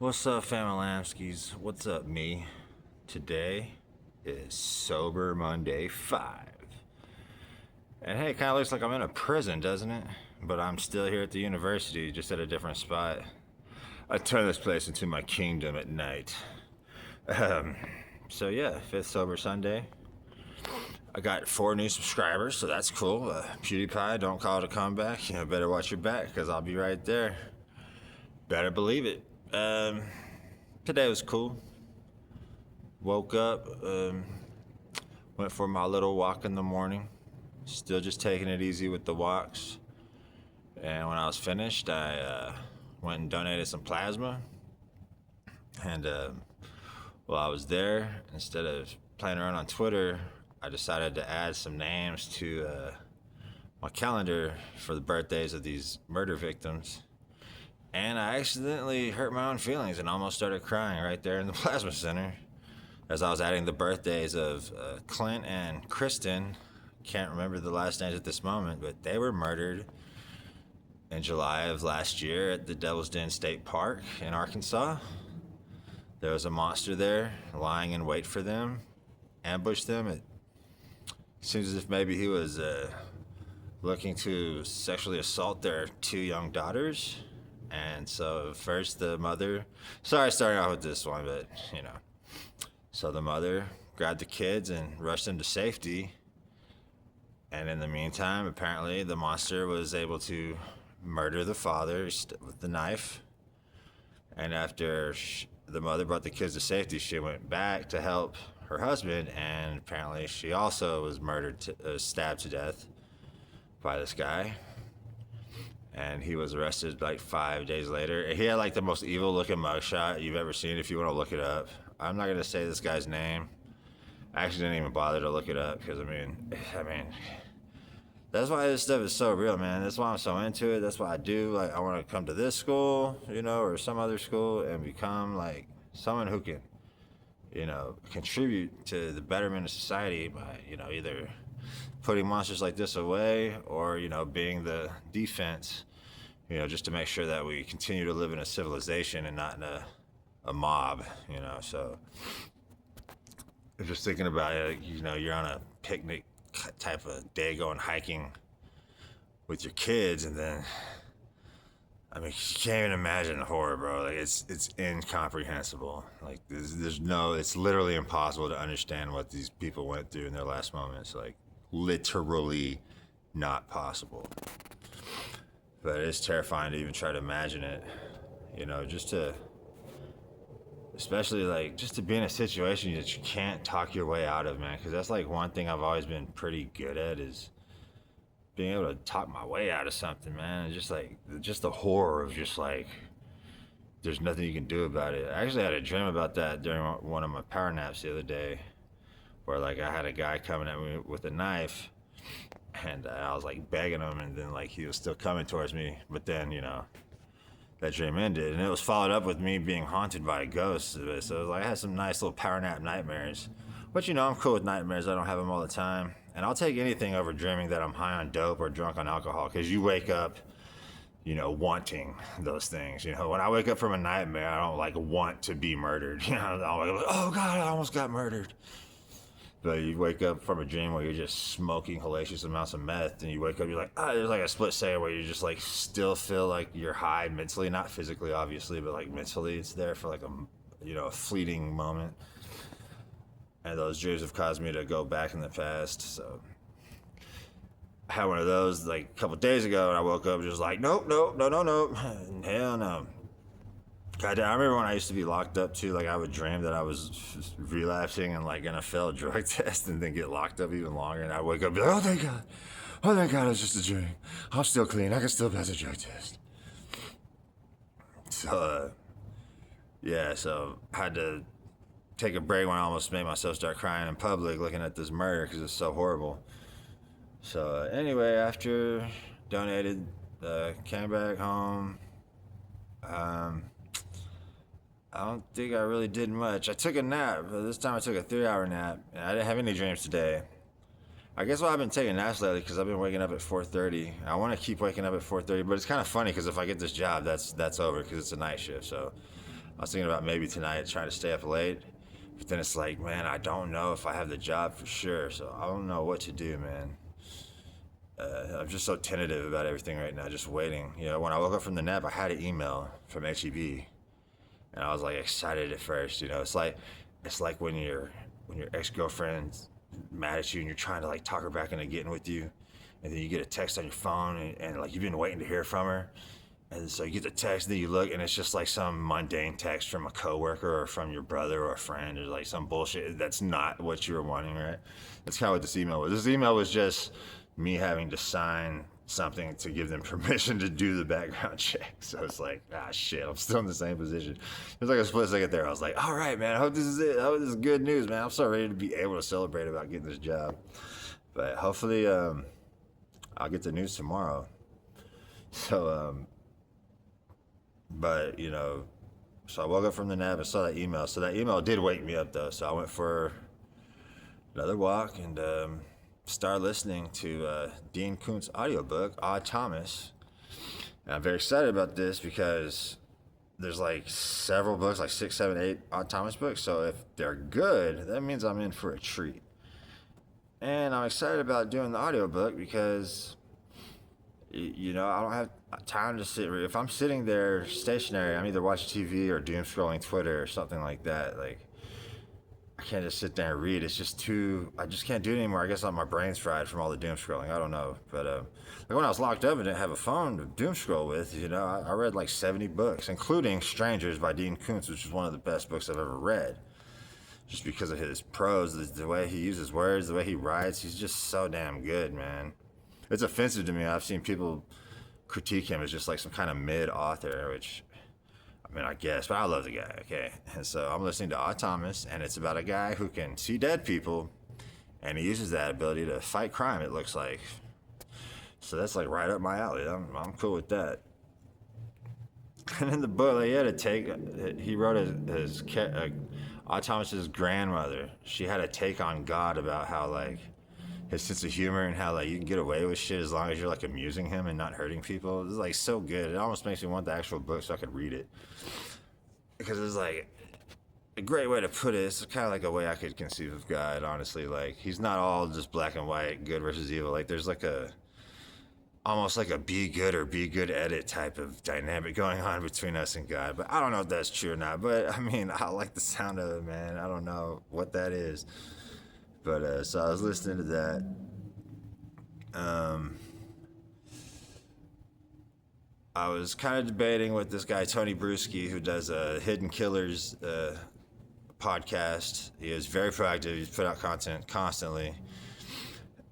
What's up, Familamskis? What's up, me? Today is Sober Monday 5. And hey, it kind of looks like I'm in a prison, doesn't it? But I'm still here at the university, just at a different spot. I turn this place into my kingdom at night. So yeah, 5th Sober Sunday. I got 4 new subscribers, so that's cool. PewDiePie, don't call it a comeback. Better watch your back, because I'll be right there. Better believe it. Today was cool. Woke up, went for my little walk in the morning. Still just taking it easy with the walks. And when I was finished, I went and donated some plasma. And while I was there, instead of playing around on Twitter, I decided to add some names to my calendar for the birthdays of these murder victims. And I accidentally hurt my own feelings and almost started crying right there in the plasma center as I was adding the birthdays of Clint and Kristen. Can't remember the last names at this moment, but they were murdered in July of last year at the Devil's Den State Park in Arkansas. There was a monster there lying in wait for them, ambushed them. It seems as if maybe he was looking to sexually assault their 2 young daughters. And so first the mother, sorry starting off with this one, but so the mother grabbed the kids and rushed them to safety. And in the meantime, apparently the monster was able to murder the father with the knife. And after the mother brought the kids to safety, she went back to help her husband, and apparently she also was stabbed to death by this guy. And he was arrested like 5 days later. He had like the most evil looking mugshot you've ever seen if you want to look it up. I'm not going to say this guy's name. I actually didn't even bother to look it up because I mean, that's why this stuff is so real, man. That's why I'm so into it. That's why I do. Like, I want to come to this school, or some other school and become like someone who can, contribute to the betterment of society by, either putting monsters like this away or, being the defense, just to make sure that we continue to live in a civilization and not in a mob, So I'm just thinking about it, you're on a picnic type of day going hiking with your kids, and then you can't even imagine the horror, bro. Like it's incomprehensible. Like it's literally impossible to understand what these people went through in their last moments. Like literally not possible. But it's terrifying to even try to imagine it. Especially just to be in a situation that you can't talk your way out of, man. Because that's like one thing I've always been pretty good at is being able to talk my way out of something, man. And just the horror of there's nothing you can do about it. I actually had a dream about that during one of my power naps the other day, where I had a guy coming at me with a knife, and I was begging him, and then he was still coming towards me, but then that dream ended, and it was followed up with me being haunted by a ghost. So I had some nice little power nap nightmares. But I'm cool with nightmares. I don't have them all the time. And I'll take anything over dreaming that I'm high on dope or drunk on alcohol, because you wake up, wanting those things. When I wake up from a nightmare, I don't want to be murdered. I'm like, oh God, I almost got murdered. But you wake up from a dream where you're just smoking hellacious amounts of meth, and you wake up, you're like, there's a split second where you just still feel like you're high mentally, not physically obviously, but mentally it's there for a fleeting moment. And those dreams have caused me to go back in the past. So I had one of those a couple days ago, and I woke up just nope, no, hell no. God damn, I remember when I used to be locked up too, I would dream that I was relapsing and gonna fail a drug test and then get locked up even longer, and I wake up and be like, oh thank God, it's just a dream. I'm still clean, I can still pass a drug test. So so I had to take a break when I almost made myself start crying in public looking at this murder because it's so horrible. So anyway, after donated, came back home. I don't think I really did much. I took a nap, but this time I took a 3-hour nap, and I didn't have any dreams today. I guess why I've been taking naps lately, because I've been waking up at 4:30. I want to keep waking up at 4:30, but it's kind of funny because if I get this job, that's over because it's a night shift. So I was thinking about maybe tonight trying to stay up late, but then it's like, man, I don't know if I have the job for sure, so I don't know what to do, man. I'm just so tentative about everything right now, just waiting. You know, when I woke up from the nap, I had an email from HEB, and I was like excited at first. You know, it's like when your ex-girlfriend's mad at you and you're trying to like talk her back into getting with you, and then you get a text on your phone and like you've been waiting to hear from her, and so you get the text, and then you look, and it's just like some mundane text from a coworker or from your brother or a friend, or like some bullshit that's not what you were wanting, right? That's kind of what this email was. This email was just me having to sign something to give them permission to do the background check. So it's like, shit, I'm still in the same position. It was like a split second there. I was like, all right, man, I hope this is it. I hope this is good news, man. I'm so ready to be able to celebrate about getting this job. But hopefully, I'll get the news tomorrow. So, but, you know, so I woke up from the nap and saw that email. So that email did wake me up, though. So I went for another walk and started listening to Dean Koontz' audiobook, Odd Thomas. And I'm very excited about this because there's like several books, like 6, 7, 8 Odd Thomas books. So if they're good, that means I'm in for a treat. And I'm excited about doing the audiobook because, you know, I don't have time to sit. If I'm sitting there stationary, I'm either watching TV or doom scrolling Twitter or something like that. Like, I can't just sit there and read. It's just too, I just can't do it anymore. I guess my brain's fried from all the doom scrolling. I don't know. But like when I was locked up and didn't have a phone to doom scroll with, you know, I read like 70 books, including Strangers by Dean Koontz, which is one of the best books I've ever read. Just because of his prose, the way he uses words, the way he writes, he's just so damn good, man. It's offensive to me. I've seen people critique him as just like some kind of mid author, which, I mean, I guess, but I love the guy, okay? And so I'm listening to Odd Thomas, and it's about a guy who can see dead people, and he uses that ability to fight crime, it looks like. So that's like right up my alley. I'm cool with that. And in the book, like, he wrote Odd Thomas's grandmother. She had a take on God about how, like, his sense of humor and how, like, you can get away with shit as long as you're, like, amusing him and not hurting people. It's, like, so good. It almost makes me want the actual book so I could read it. Because it's, like, a great way to put it. It's kind of like a way I could conceive of God, honestly. Like, he's not all just black and white, good versus evil. Like, there's, like, almost like a be good or be good edit type of dynamic going on between us and God. But I don't know if that's true or not. But, I mean, I like the sound of it, man. I don't know what that is. But, so I was listening to that. I was kind of debating with this guy, Tony Bruschi, who does a Hidden Killers podcast. He is very proactive. He's put out content constantly.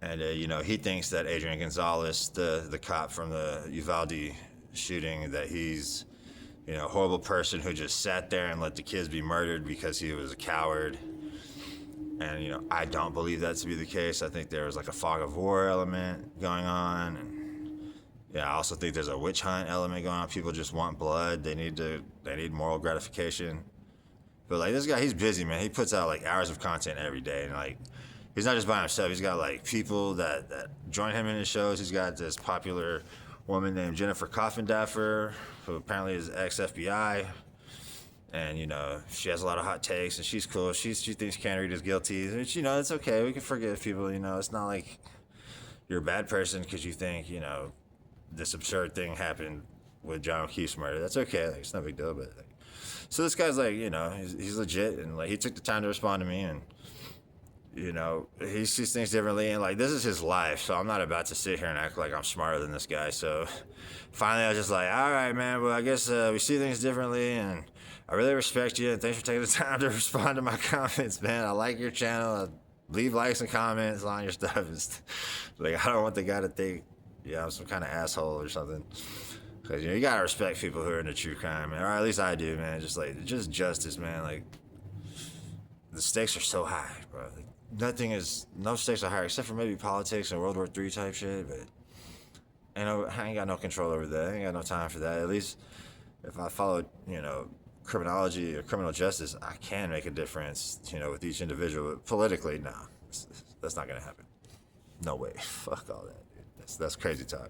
And, you know, he thinks that Adrian Gonzalez, the cop from the Uvalde shooting, that he's, you know, a horrible person who just sat there and let the kids be murdered because he was a coward. And, you know, I don't believe that to be the case. I think there was like a fog of war element going on. And yeah, I also think there's a witch hunt element going on. People just want blood. They need moral gratification. But like this guy, he's busy, man. He puts out like hours of content every day. And like, he's not just by himself. He's got like people that join him in his shows. He's got this popular woman named Jennifer Coffindaffer, who apparently is ex-FBI. And, you know, she has a lot of hot takes, and she's cool. She thinks Keanu Reeves is guilty. Which, you know, it's okay. We can forgive people, you know. It's not like you're a bad person because you think, you know, this absurd thing happened with John O'Keefe's murder. That's okay. Like, it's no big deal. But, like, so this guy's, like, you know, he's legit. And, like, he took the time to respond to me. And, you know, he sees things differently. And, like, this is his life. So I'm not about to sit here and act like I'm smarter than this guy. So finally I was just like, all right, man. Well, I guess we see things differently. And I really respect you, and thanks for taking the time to respond to my comments, man. I like your channel. Leave likes and comments on your stuff. It's, like, I don't want the guy to think, yeah, I'm some kind of asshole or something. Because, you know, you got to respect people who are into true crime, man. Or at least I do, man. Just justice, man. Like, the stakes are so high, bro. Like, no stakes are higher, except for maybe politics and World War III type shit, but I ain't got no control over that. I ain't got no time for that. At least if I followed, you know, criminology or criminal justice, I can make a difference, you know, with each individual. But politically, no, that's not gonna happen. No way. Fuck all that, dude. That's crazy talk.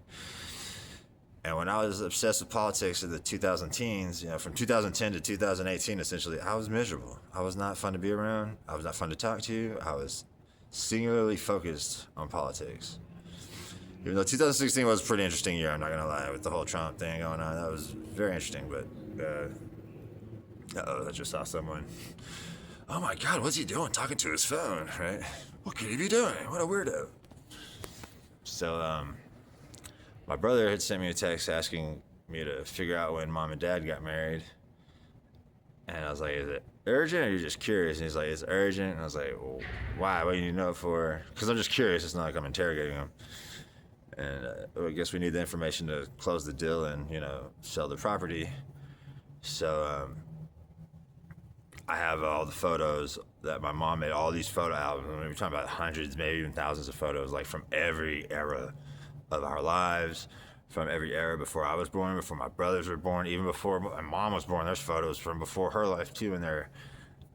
And when I was obsessed with politics in the 2000 teens, from 2010 to 2018, essentially, I was miserable. I was not fun to be around. I was not fun to talk to. I was singularly focused on politics. Even though 2016 was a pretty interesting year, I'm not going to lie, with the whole Trump thing going on. That was very interesting, but, I just saw someone. Oh my God, what's he doing talking to his phone, right? What could he be doing? What a weirdo. So, my brother had sent me a text asking me to figure out when mom and dad got married. And I was like, is it urgent or are you just curious? And he's like, it's urgent. And I was like, well, why? What do you need to know it for? Because I'm just curious. It's not like I'm interrogating him. And I guess we need the information to close the deal and, sell the property. So I have all the photos that my mom made, all these photo albums. I mean, we're talking about hundreds, maybe even thousands of photos, like from every era of our lives, from every era before I was born, before my brothers were born, even before my mom was born. There's photos from before her life too in there.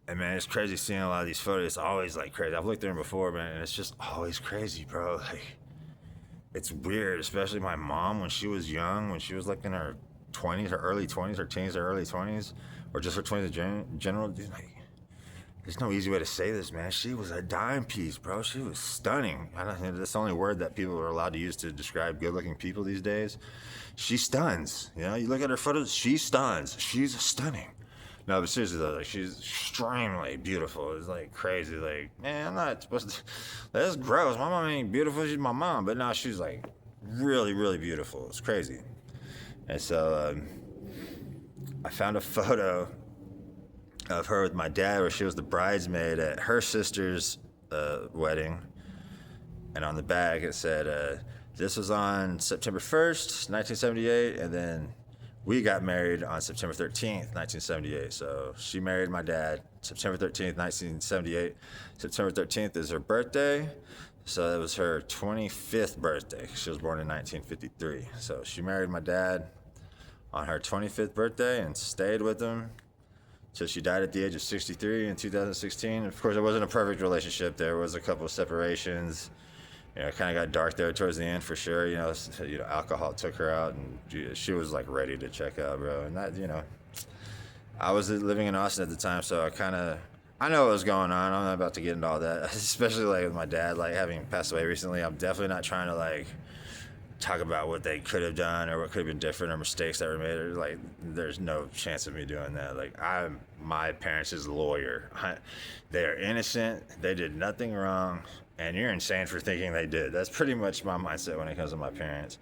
And man, it's crazy seeing a lot of these photos. It's always like crazy. I've looked at them before, man, and it's just always crazy, bro. Like, it's weird, especially my mom when she was young, when she was like in her 20s, her early 20s, her teens, her early 20s, or just her 20s in general. Dude, like, there's no easy way to say this, man. She was a dime piece, bro. She was stunning. I don't think that's the only word that people are allowed to use to describe good-looking people these days. She stuns. You look at her photos, she stuns. She's stunning. No, but seriously though, like, she's extremely beautiful. It's like crazy. Like, man, I'm not supposed to. That's gross. My mom ain't beautiful. She's my mom, but now she's like really, really beautiful. It's crazy. And so I found a photo of her with my dad where she was the bridesmaid at her sister's wedding. And on the back it said, this was on September 1st, 1978, and then we got married on September 13th, 1978. So she married my dad September 13th, 1978. September 13th is her birthday, so that was her 25th birthday. She was born in 1953. So she married my dad on her 25th birthday and stayed with him till she died at the age of 63 in 2016. Of course, it wasn't a perfect relationship. There was a couple of separations. It kind of got dark there towards the end for sure. Alcohol took her out, and she was like ready to check out, bro. And that, I was living in Austin at the time, so I know what was going on. I'm not about to get into all that, especially like with my dad, like having passed away recently. I'm definitely not trying to like talk about what they could have done or what could have been different or mistakes that were made. Like, there's no chance of me doing that. Like, I'm my parents' lawyer. They are innocent. They did nothing wrong, and you're insane for thinking they did. That's pretty much my mindset when it comes to my parents.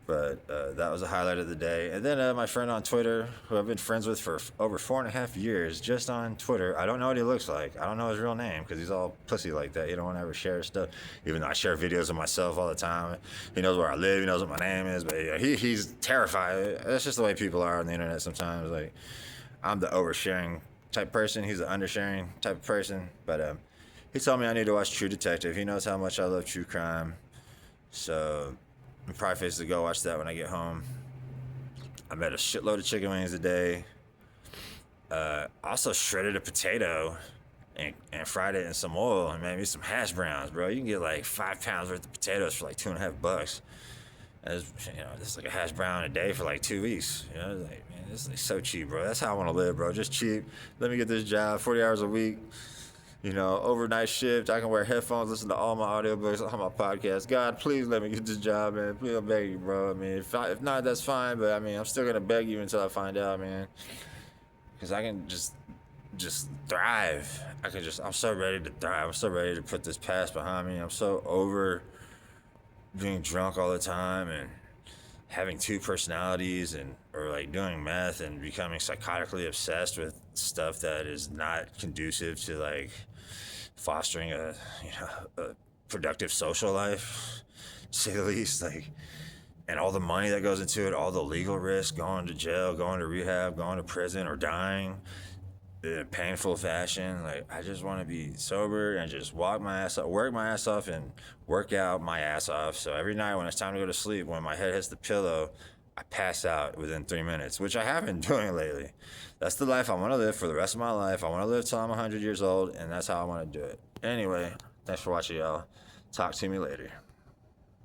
But that was a highlight of the day. And then my friend on Twitter, who I've been friends with for over 4.5 years, just on Twitter. I don't know what he looks like. I don't know his real name because he's all pussy like that. He don't want to ever share stuff, even though I share videos of myself all the time. He knows where I live. He knows what my name is. But he's terrified. That's just the way people are on the internet sometimes. Like, I'm the oversharing type person. He's the undersharing type of person. But he told me I need to watch True Detective. He knows how much I love true crime. So I'm probably fixing to go watch that when I get home. I made a shitload of chicken wings a day. Also shredded a potato and fried it in some oil and made me some hash browns, bro. You can get like 5 pounds worth of potatoes for like $2.50. This is like a hash brown a day for like 2 weeks. Like, man, this is like so cheap, bro. That's how I want to live, bro. Just cheap. Let me get this job, 40 hours a week. Overnight shift. I can wear headphones, listen to all my audiobooks, all my podcasts. God, please let me get this job, man. Please, I'm begging you, bro. I mean, if not, that's fine. But I mean, I'm still gonna beg you until I find out, man. Because I can just thrive. I'm so ready to thrive. I'm so ready to put this past behind me. I'm so over being drunk all the time and having 2 personalities or like doing meth and becoming psychotically obsessed with stuff that is not conducive to like fostering a productive social life, to say the least. Like, and all the money that goes into it, all the legal risk, going to jail, going to rehab, going to prison, or dying in a painful fashion. Like, I just want to be sober and just work my ass off and work out my ass off. So every night when it's time to go to sleep, when my head hits the pillow, I pass out within 3 minutes, which I have been doing lately. That's the life I want to live for the rest of my life. I want to live till I'm 100 years old, and that's how I want to do it. Anyway, thanks for watching, y'all. Talk to me later.